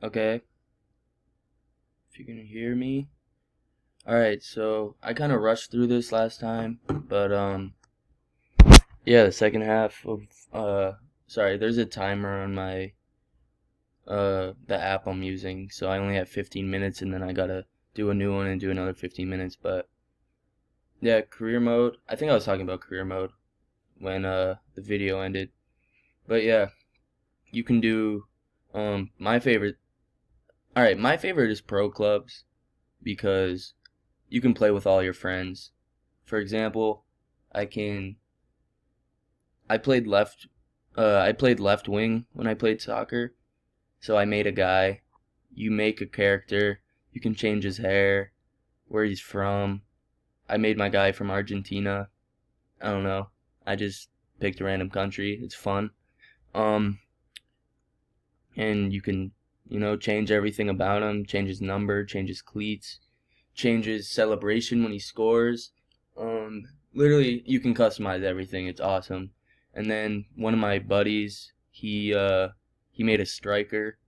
Okay, if you can hear me. Alright, so I kind of rushed through this last time, but yeah, the second half of sorry, there's a timer on my the app I'm using, so I only have 15 minutes, and then I gotta do a new one and do another 15 minutes. But yeah, career mode. I think I was talking about career mode when the video ended. But yeah, you can do my favorite. All right, my favorite is pro clubs because you can play with all your friends. For example, I can I played left wing when I played soccer. So I made a guy. You make a character. You can change his hair, where he's from. I made my guy from Argentina. I don't know. I just picked a random country. It's fun. Um and you can, change everything about him, change his number, change his cleats, change his celebration when he scores. Literally, you can customize everything. It's awesome. And then one of my buddies, he made a striker,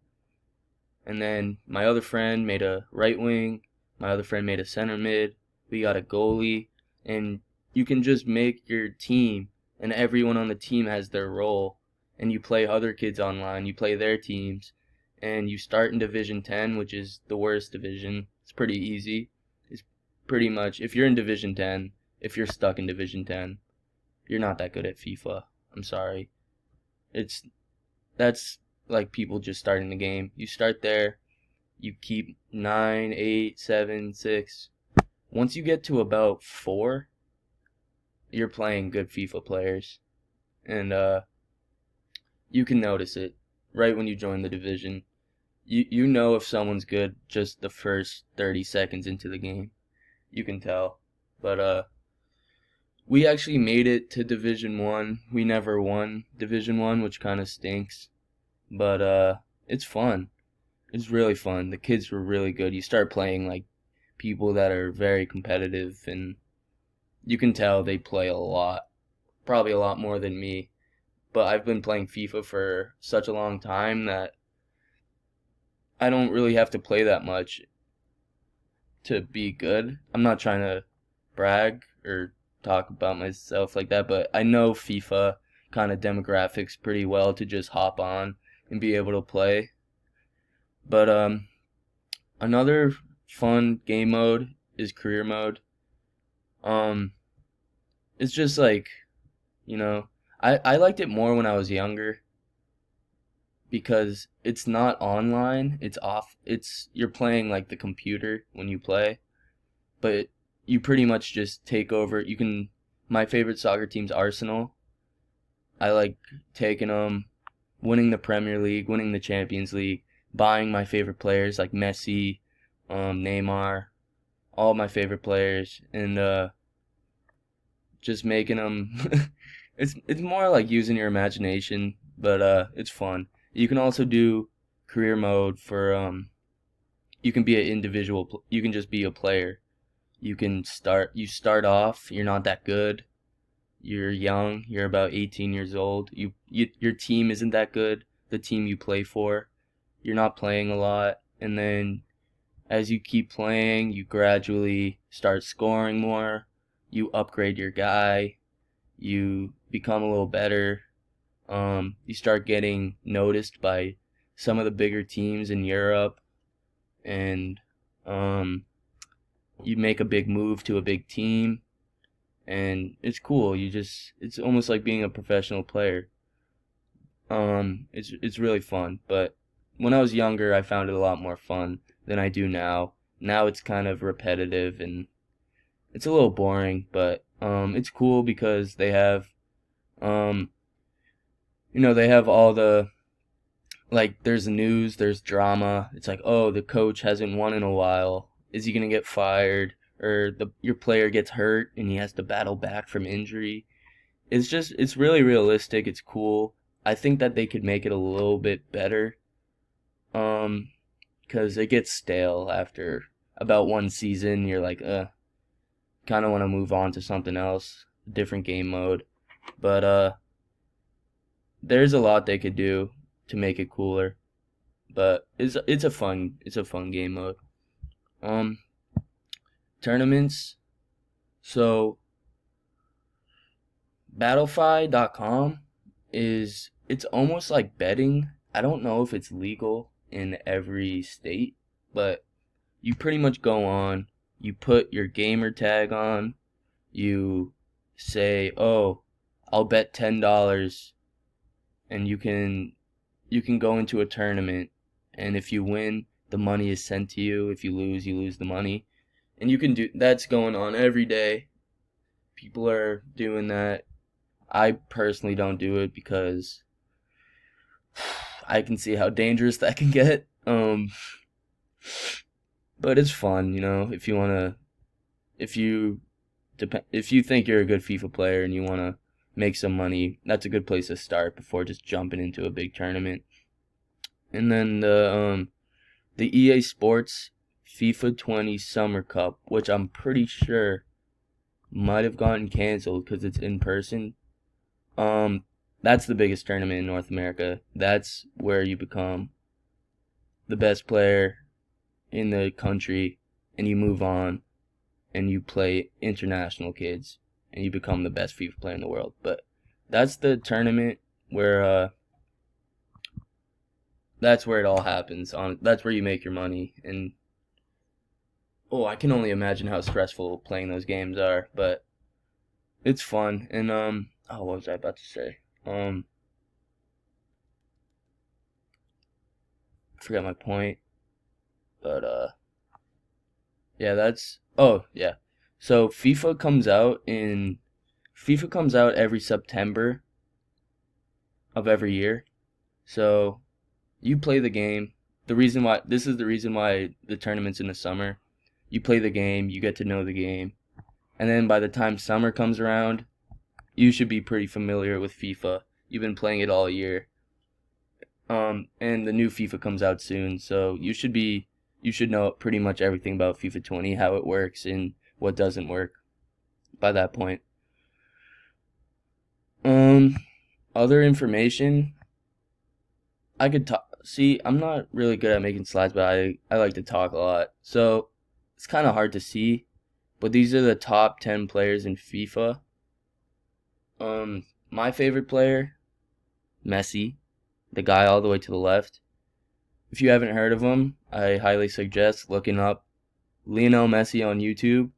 and then my other friend made a right wing. My other friend made a center mid. We got a goalie, and you can just make your team, and everyone on the team has their role. And you play other kids online. You play their teams, and you start in Division 10, which is the worst division. It's pretty easy. It's pretty much, if you're in Division 10, if you're stuck in Division 10, you're not that good at FIFA. I'm sorry. It's that's like people just starting the game. You start there, you keep 9, 8, 7, 6. Once you get to about 4, you're playing good FIFA players. And you can notice it right when you join the division. You know if someone's good just the first 30 seconds into the game. You can tell. But we actually made it to Division 1. We never won Division 1, which kind of stinks. But it's fun. It's really fun. The kids were really good. You start playing like people that are very competitive, and you can tell they play a lot. Probably a lot more than me. But I've been playing FIFA for such a long time that I don't really have to play that much to be good. I'm not trying to brag or talk about myself like that, but I know FIFA kind of demographics pretty well to just hop on and be able to play. But another fun game mode is career mode. Um it's just like, you know, I liked it more when I was younger because it's not online, it's off. It's you're playing like the computer when you play, but you pretty much just take over. You can My favorite soccer team's Arsenal. I like taking them, winning the Premier League, winning the Champions League, buying my favorite players like Messi, Neymar, all my favorite players, and just making them. It's more like using your imagination, but it's fun. You can also do career mode for you can be an individual. You can just be a player. You start off. You're not that good. You're young. You're about 18 years old. Your team isn't that good. The team you play for, you're not playing a lot, and then as you keep playing, you gradually start scoring more. You upgrade your guy. You become a little better. You start getting noticed by some of the bigger teams in Europe, and um, you make a big move to a big team, and it's cool. It's almost like being a professional player. It's really fun. But when I was younger, I found it a lot more fun than I do now. Now it's kind of repetitive and it's a little boring, but it's cool because um, they have all the like there's news, there's drama. It's like, oh, the coach hasn't won in a while. Is he gonna get fired? Or your player gets hurt and he has to battle back from injury. It's really realistic. It's cool. I think that they could make it a little bit better. Um, because it gets stale after about one season. You're like, kind of want to move on to something else, different game mode. But there's a lot they could do to make it cooler. but it's a fun game mode. Um, Tournaments. So Battlefy.com it's almost like betting. I don't know if it's legal in every state, but you pretty much go on, you put your gamer tag on, you say, "Oh, I'll bet $10," and you can go into a tournament, and if you win, the money is sent to you. If you lose the money. And you can do that's going on every day. People are doing that. I personally don't do it because I can see how dangerous that can get. But it's fun, if you want to if you if you think you're a good FIFA player and you want to make some money, that's a good place to start before just jumping into a big tournament. And then the EA Sports FIFA 20 Summer Cup, which I'm pretty sure might have gotten canceled because it's in person. Um, that's the biggest tournament in North America. That's where you become the best player in the country, and you move on, and you play international kids, and you become the best FIFA player in the world. But that's the tournament where that's where it all happens. That's where you make your money. And I can only imagine how stressful playing those games are, but it's fun. And what was I about to say? I forgot my point, but yeah, yeah. So FIFA comes out every September of every year. So you play the game. This is the reason why the tournament's in the summer. You play the game, you get to know the game, and then by the time summer comes around, you should be pretty familiar with FIFA. You've been playing it all year. And the new FIFA comes out soon, so you should know pretty much everything about FIFA 20, how it works and what doesn't work by that point. Other information, I could talk. See, I'm not really good at making slides, but I like to talk a lot. So it's kind of hard to see, but these are the top 10 players in FIFA. My favorite player, Messi, the guy all the way to the left. If you haven't heard of him, I highly suggest looking up Lionel Messi on YouTube. You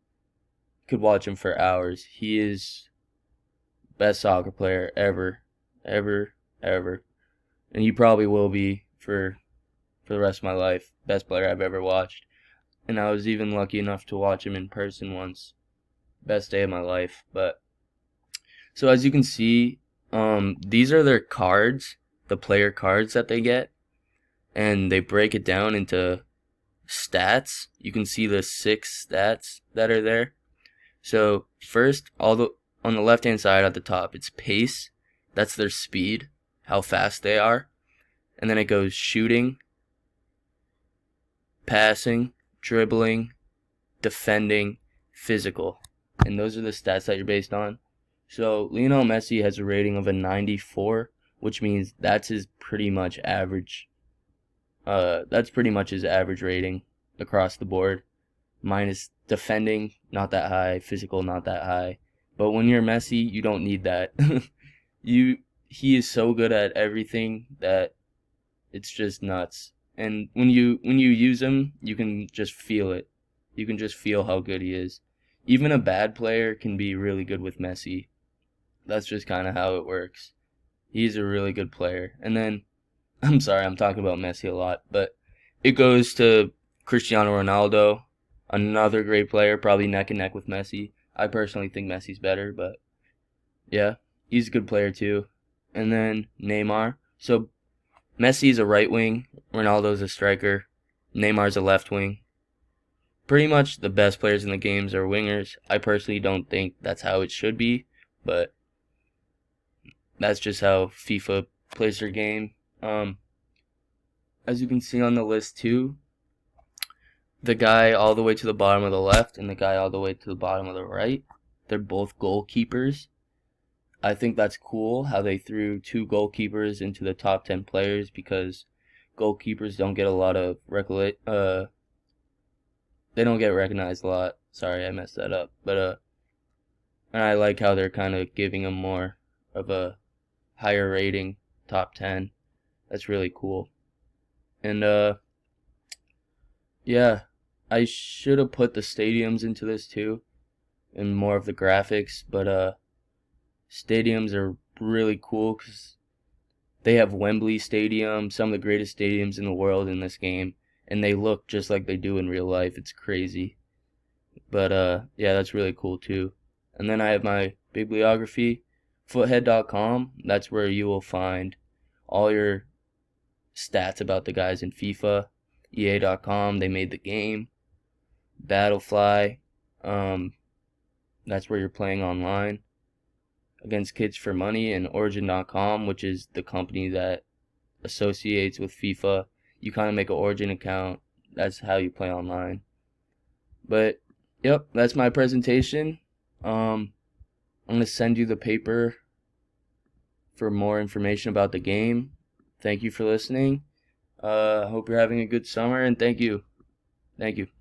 could watch him for hours. He is best soccer player ever, ever, ever. And he probably will be for the rest of my life. Best player I've ever watched. And I was even lucky enough to watch him in person once. Best day of my life. But so as you can see, these are their cards, the player cards that they get, and they break it down into stats. You can see the 6 stats that are there. So first, on the left-hand side at the top, it's pace. That's their speed, how fast they are. And then it goes shooting, passing, dribbling, defending, physical. And those are the stats that you're based on. So Lionel Messi has a rating of a 94, which means that's his pretty much average. That's pretty much his average rating across the board. Minus defending, not that high, physical, not that high. But when you're Messi, you don't need that. He is so good at everything that it's just nuts. And when you use him, you can just feel it. You can just feel how good he is. Even a bad player can be really good with Messi. That's just kind of how it works. He's a really good player. And then, I'm sorry, I'm talking about Messi a lot, but it goes to Cristiano Ronaldo, another great player, probably neck and neck with Messi. I personally think Messi's better, but yeah, he's a good player too. And then Neymar. So Messi's a right wing, Ronaldo's a striker, Neymar's a left wing. Pretty much the best players in the games are wingers. I personally don't think that's how it should be, but that's just how FIFA plays their game. As you can see on the list too, the guy all the way to the bottom of the left and the guy all the way to the bottom of the right, they're both goalkeepers. I think that's cool how they threw 2 goalkeepers into the top 10 players because goalkeepers don't get a lot of they don't get recognized a lot. Sorry, I messed that up. But and I like how they're kind of giving them more of a higher rating, top 10. That's really cool. And yeah, I should have put the stadiums into this too, and more of the graphics. But stadiums are really cool because they have Wembley Stadium, some of the greatest stadiums in the world in this game, and they look just like they do in real life. It's crazy. But yeah, that's really cool too. And then I have my bibliography, foothead.com. That's where you will find all your stats about the guys in FIFA. EA.com, they made the game. Battlefly, that's where you're playing online against kids for money. And Origin.com, which is the company that associates with FIFA. You kind of make an Origin account. That's how you play online. But yep, that's my presentation. I'm gonna send you the paper for more information about the game. Thank you for listening. Hope you're having a good summer, and thank you. Thank you.